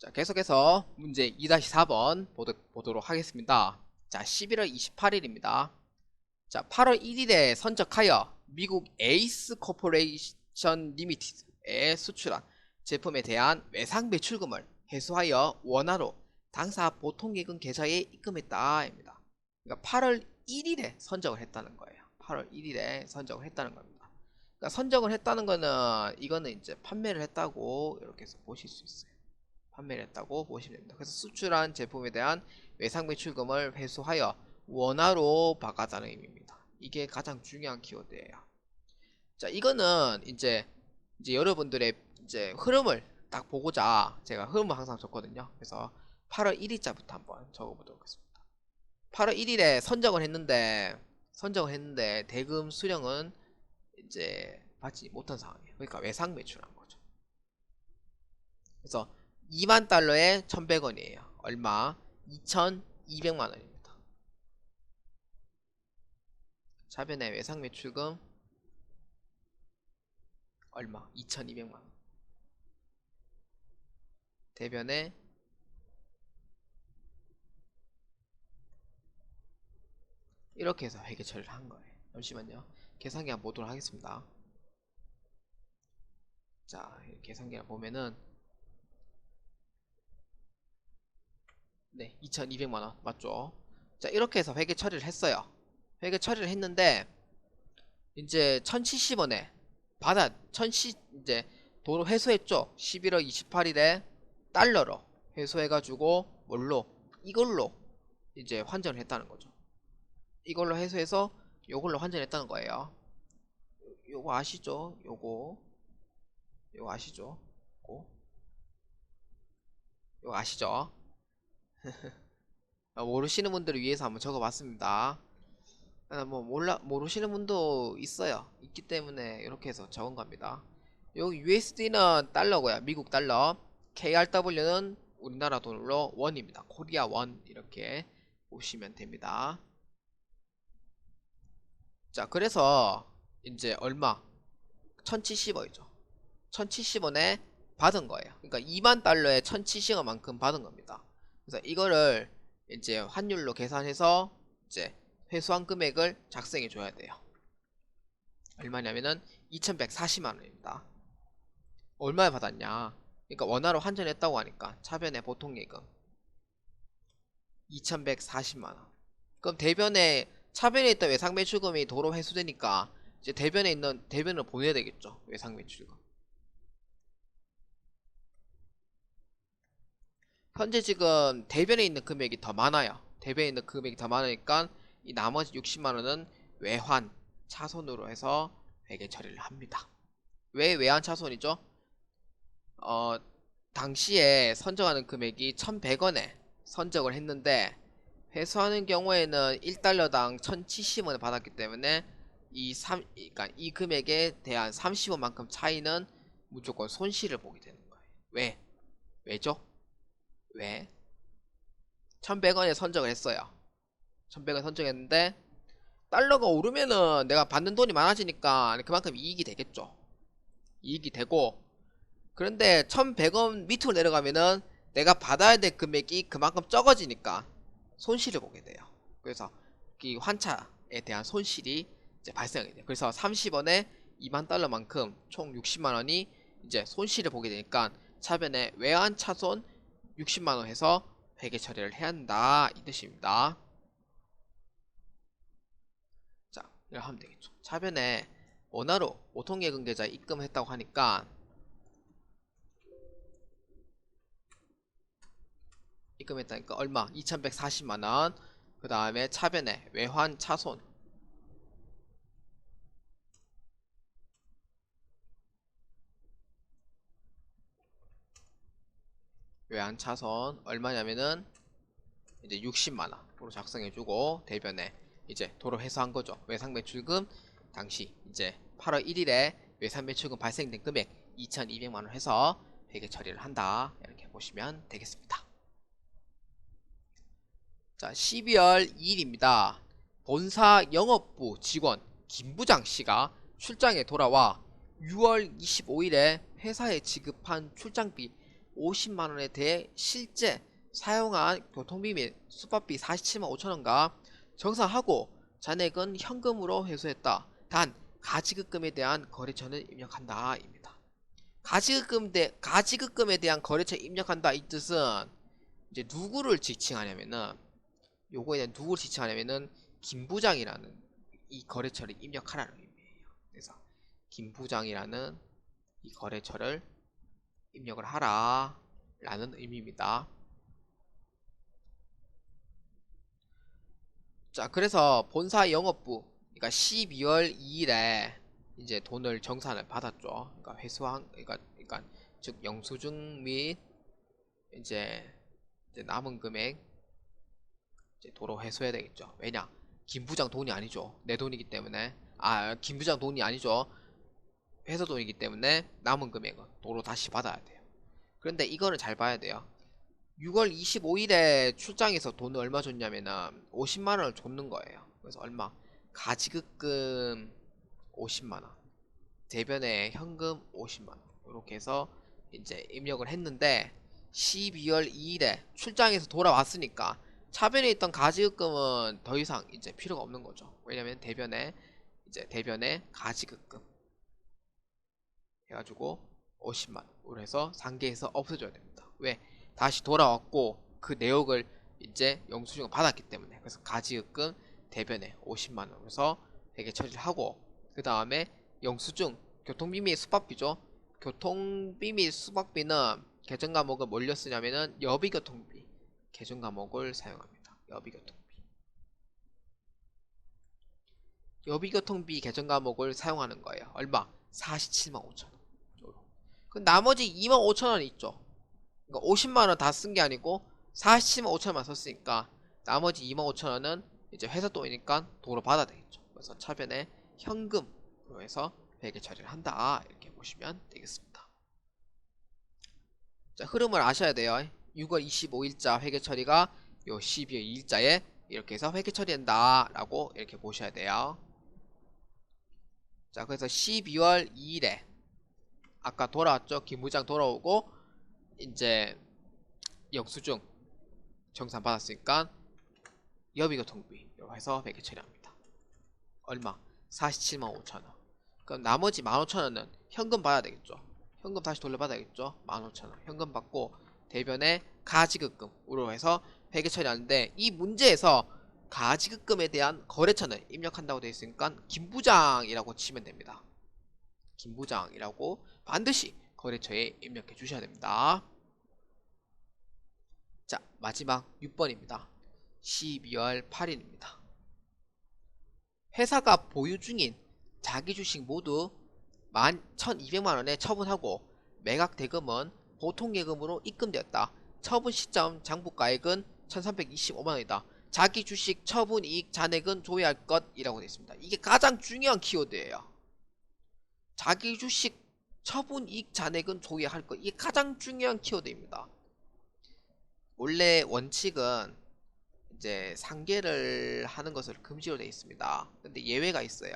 자, 계속해서 문제 2-4번 보도록 하겠습니다. 자, 11월 28일입니다. 자, 8월 1일에 선적하여 미국 에이스 코퍼레이션 리미티드에 수출한 제품에 대한 외상 매출금을 회수하여 원화로 당사 보통예금 계좌에 입금했다입니다. 그러니까 8월 1일에 선적을 했다는 거예요. 8월 1일에 선적을 했다는 겁니다. 그러니까 선적을 했다는 거는 이거는 이제 판매를 했다고 이렇게 해서 보실 수 있어요. 판매를 했다고 보시면 됩니다. 그래서 수출한 제품에 대한 외상 매출금을 회수하여 원화로 바꿔다는 의미입니다. 이게 가장 중요한 키워드예요. 자, 이거는 이제 여러분들의 이제 흐름을 딱 보고자 제가 흐름을 항상 적거든요. 그래서 8월 1일자부터 한번 적어보도록 하겠습니다. 8월 1일에 선정을 했는데 대금 수령은 이제 받지 못한 상황이에요. 그러니까 외상 매출한 거죠. 그래서 2만 달러에 1,100원이에요. 얼마? 2,200만 원입니다. 차변의 외상 매출금 얼마? 2,200만 원. 대변에 이렇게 해서 회계 처리를 한 거예요. 잠시만요. 계산기 한번 보도록 하겠습니다. 자, 계산기를 보면은 네, 2,200만 원 맞죠? 자, 이렇게 해서 회계 처리를 했어요. 회계 처리를 했는데 이제 1,070원에 이제 도로 회수했죠. 11월 28일에 달러로 회수해가지고 뭘로? 이걸로 이제 환전을 했다는 거죠. 이걸로 회수해서 요걸로 환전했다는 거예요. 요거 아시죠? 요거 아시죠? 요거 아시죠? 모르시는 분들을 위해서 한번 적어봤습니다. 뭐 모르시는 분도 있기 때문에 이렇게 해서 적은 겁니다. 여기 USD는 달러고요. 미국 달러. KRW는 우리나라 돈으로 원입니다. 코리아 원 이렇게 보시면 됩니다. 자, 그래서 이제 얼마? 1,070원이죠. 1,070원에 받은 거예요. 그러니까 2만 달러에 1,070원만큼 받은 겁니다. 그래서 이거를 이제 환율로 계산해서 이제 회수한 금액을 작성해 줘야 돼요. 얼마냐면은 2,140만 원입니다. 얼마에 받았냐? 그러니까 원화로 환전했다고 하니까 차변의 보통예금 2,140만 원. 그럼 차변에 있던 외상매출금이 도로 회수되니까 이제 대변으로 보내야 되겠죠. 외상매출금. 현재 지금 대변에 있는 금액이 더 많아요. 대변에 있는 금액이 더 많으니까 이 나머지 60만 원은 외환 차손으로 해서 회계 처리를 합니다. 왜 외환 차손이죠? 당시에 선정하는 금액이 1,100원에 선적을 했는데 회수하는 경우에는 1달러당 1,070원을 받았기 때문에 그러니까 이 금액에 대한 30원만큼 차이는 무조건 손실을 보게 되는 거예요. 왜죠? 왜? 1,100원에 선적을 했어요. 1,100원 선적했는데 달러가 오르면은 내가 받는 돈이 많아지니까 그만큼 이익이 되겠죠. 이익이 되고, 그런데 1,100원 밑으로 내려가면은 내가 받아야 될 금액이 그만큼 적어지니까 손실을 보게 돼요. 그래서 이 환차에 대한 손실이 이제 발생하게 돼요. 그래서 30원에 2만 달러만큼 총 60만 원이 이제 손실을 보게 되니까 차변에 외환 차손 60만 원 해서 회계 처리를 해야 한다 이 뜻입니다. 자, 이렇게 하면 되겠죠. 차변에 원화로 보통예금 계좌에 입금했다고 하니까 입금했다니까 얼마? 2,140만 원. 그 다음에 차변에 외환 차손 얼마냐면은 이제 60만 원으로 작성해주고 대변에 이제 도로 회수한 거죠. 외상매출금 당시 이제 8월 1일에 외상매출금 발생된 금액 2,200만 원 해서 회계 처리를 한다 이렇게 보시면 되겠습니다. 자, 12월 2일입니다. 본사 영업부 직원 김부장 씨가 출장에 돌아와 6월 25일에 회사에 지급한 출장비 50만원에 대해 실제 사용한 교통비 및 숙박비 47만 5천원과 정산하고 잔액은 현금으로 회수했다. 단 가지급금에 대한 거래처는 입력한다 입니다. 가지급금에 대한 거래처 입력한다 이 뜻은 이제 누구를 지칭하냐면은 요거에 대한 누구를 지칭하냐면은 김 부장이라는 이 거래처를 입력하라는 의미예요. 그래서 김 부장이라는 이 거래처를 입력을 하라 라는 의미입니다. 자, 그래서 본사 영업부 그러니까 12월 2일에 이제 돈을 정산을 받았죠. 그러니까 그러니까 즉 영수증 및 이제 남은 금액 이제 도로 회수해야 되겠죠. 왜냐? 김 부장 돈이 아니죠. 내 돈이기 때문에. 김 부장 돈이 아니죠. 회사 돈이기 때문에 남은 금액은 도로 다시 받아야 돼요. 그런데 이거는 잘 봐야 돼요. 6월 25일에 출장에서 돈을 얼마 줬냐면은 50만원을 줬는 거예요. 그래서 얼마? 가지급금 50만원, 대변에 현금 50만원 이렇게 해서 이제 입력을 했는데 12월 2일에 출장에서 돌아왔으니까 차변에 있던 가지급금은 더 이상 이제 필요가 없는 거죠. 왜냐면 대변에 가지급금 해가지고 50만원으로 해서 상계에서 없어져야 됩니다. 왜? 다시 돌아왔고 그 내역을 이제 영수증을 받았기 때문에. 그래서 가지급금 대변에 50만원으로 해서 회계 처리를 하고, 그 다음에 영수증 교통비 및 숙박비죠. 교통비 및 숙박비는 계정 과목을 뭘로 쓰냐면은 여비교통비 계정 과목을 사용합니다. 여비교통비 계정 과목을 사용하는 거예요. 얼마? 47만 5천원. 그 나머지 2만 5천원 있죠. 그러니까 50만원 다 쓴 게 아니고 47만 5천원만 썼으니까 나머지 2만 5천원은 이제 회사 돈이니까 도로 받아야 되겠죠. 그래서 차변에 현금으로 해서 회계 처리를 한다 이렇게 보시면 되겠습니다. 자, 흐름을 아셔야 돼요. 6월 25일자 회계 처리가 요 12월 2일자에 이렇게 해서 회계 처리한다 라고 이렇게 보셔야 돼요. 자, 그래서 12월 2일에 아까 돌아왔죠. 김 부장 돌아오고 이제 영수증 정산 받았으니까 여비교통비로 해서 회계 처리합니다. 얼마? 47만 5천원. 그럼 나머지 15,000원은 현금 받아야 되겠죠. 현금 다시 돌려받아야겠죠. 15,000원 현금 받고 대변에 가지급금으로 해서 회계 처리하는데, 이 문제에서 가지급금에 대한 거래처는 입력한다고 되어 있으니까 김부장이라고 치면 됩니다. 김부장이라고 반드시 거래처에 입력해 주셔야 됩니다. 자, 마지막 6번입니다. 12월 8일입니다. 회사가 보유 중인 자기 주식 모두 11,200만원에 처분하고 매각 대금은 보통 예금으로 입금되었다. 처분 시점 장부가액은 1,325만원이다. 자기 주식 처분 이익 잔액은 조회할 것이라고 되어 있습니다. 이게 가장 중요한 키워드예요. 자기 주식 처분 이익 잔액은 조회할 것, 이게 가장 중요한 키워드입니다. 원래 원칙은 이제 상계를 하는 것을 금지로 되어 있습니다. 근데 예외가 있어요.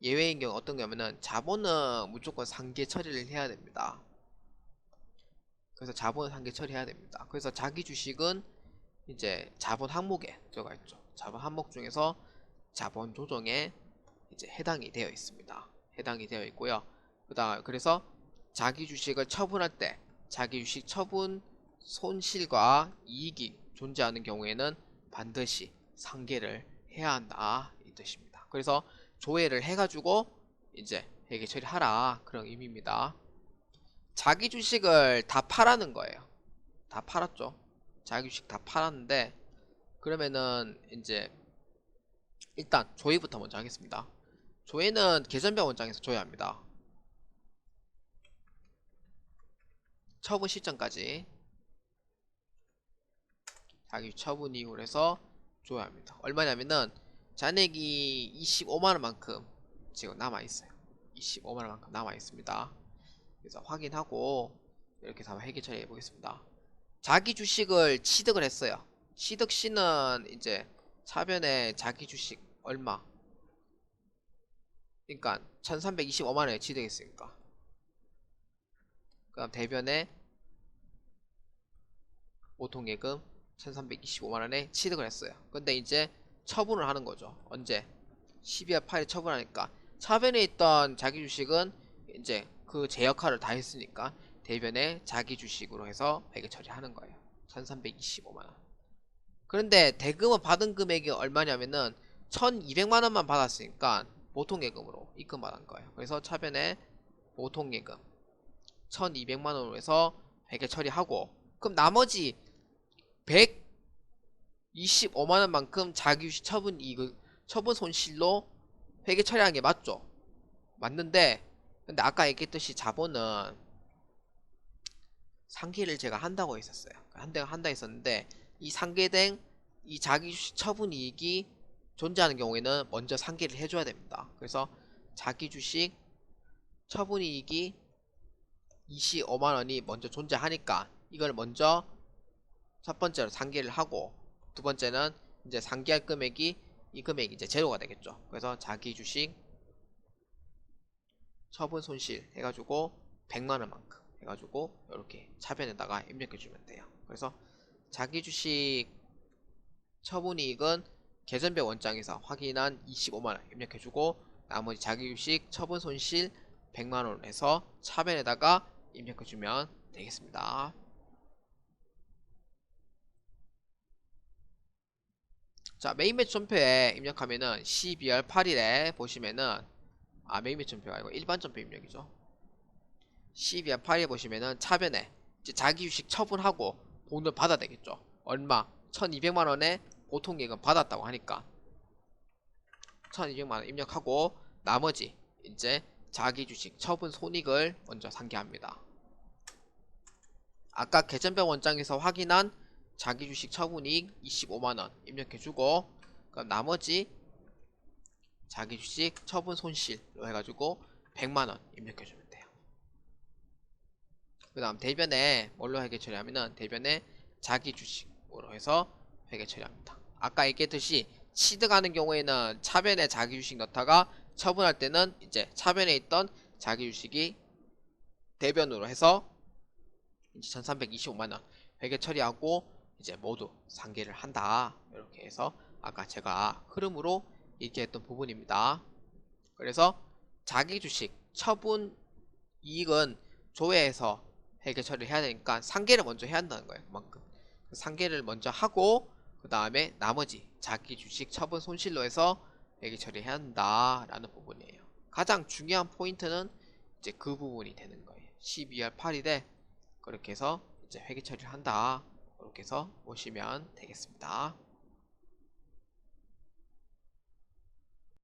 예외인 경우 어떤 경우는 자본은 무조건 상계 처리를 해야 됩니다. 그래서 자본은 상계 처리해야 됩니다. 그래서 자기 주식은 이제 자본 항목에 들어가 있죠. 자본 항목 중에서 자본 조정에 이제 해당이 되어 있습니다. 해당이 되어 있고요. 그래서 자기 주식을 처분할 때 자기 주식 처분 손실과 이익이 존재하는 경우에는 반드시 상계를 해야 한다 이 뜻입니다. 그래서 조회를 해가지고 이제 회계 처리하라 그런 의미입니다. 자기 주식을 다 팔라는 거예요. 다 팔았죠. 자기 주식 다 팔았는데, 그러면은 이제 일단 조회부터 먼저 하겠습니다. 조회는 계전별 원장에서 조회합니다. 처분 시점까지 자기 처분 이후로 해서 조회합니다. 얼마냐면은 잔액이 25만원만큼 지금 남아있어요. 25만원만큼 남아있습니다. 그래서 확인하고 이렇게 해서 회계 처리해 보겠습니다. 자기 주식을 취득을 했어요. 취득 시는 이제 차변에 자기 주식 얼마? 그러니까 1325만원에 취득했으니까, 그 다음 대변에 보통예금 1325만원에 취득을 했어요. 근데 이제 처분을 하는 거죠. 언제? 12월 8일 처분하니까 차변에 있던 자기 주식은 이제 그 제 역할을 다 했으니까 대변에 자기 주식으로 해서 회계 처리하는 거예요. 1325만원. 그런데 대금을 받은 금액이 얼마냐면은 1200만원만 받았으니까 보통예금으로 입금받은 거예요. 그래서 차변에 보통예금 1200만원으로 해서 회계 처리하고, 그럼 나머지 125만원만큼 자기주식 처분 이익, 처분 손실로 회계 처리하는 게 맞죠? 맞는데, 근데 아까 얘기했듯이 자본은 상기를 제가 한다고 했었어요. 한다 했었는데, 이 상계된 이 자기주식 처분 이익이 존재하는 경우에는 먼저 상기를 해줘야 됩니다. 그래서 자기주식 처분 이익이 25만원이 먼저 존재하니까 이걸 먼저 첫 번째로 상기를 하고, 두 번째는 이제 상기할 금액이 이 금액이 이제 제로가 되겠죠. 그래서 자기 주식 처분 손실 해가지고 100만원만큼 해가지고 이렇게 차변에다가 입력해 주면 돼요. 그래서 자기 주식 처분이익은 개선배 원장에서 확인한 25만원 입력해주고, 나머지 자기 주식 처분 손실 100만원을 해서 차변에다가 입력해주면 되겠습니다. 자, 메인 매치 전표에 입력하면은 12월 8일에 보시면은, 메인 매치 전표가 아니고 일반 전표 입력이죠. 12월 8일에 보시면은 차변에 이제 자기 주식 처분하고 돈을 받아야 되겠죠. 얼마? 1200만원에 보통예금 받았다고 하니까 1200만원 입력하고, 나머지 이제 자기 주식 처분 손익을 먼저 상기합니다. 아까 개전별 원장에서 확인한 자기 주식 처분이익 25만원 입력해주고, 그럼 나머지 자기 주식 처분 손실로 해가지고 100만원 입력해주면 돼요. 그 다음 대변에 뭘로 회계 처리하면은 대변에 자기 주식으로 해서 회계 처리합니다. 아까 얘기했듯이 취득하는 경우에는 차변에 자기 주식 넣다가 처분할 때는 이제 차변에 있던 자기 주식이 대변으로 해서 1325만원 회계 처리하고 이제 모두 상계를 한다. 이렇게 해서 아까 제가 흐름으로 얘기했던 부분입니다. 그래서 자기 주식 처분 이익은 조회해서 회계 처리를 해야 되니까 상계를 먼저 해야 한다는 거예요. 그만큼 상계를 먼저 하고, 그 다음에 나머지 자기 주식 처분 손실로 해서 회계 처리해야 한다라는 부분이에요. 가장 중요한 포인트는 이제 그 부분이 되는 거예요. 12월 8일에 그렇게 해서 이제 회계 처리를 한다. 이렇게 해서 보시면 되겠습니다.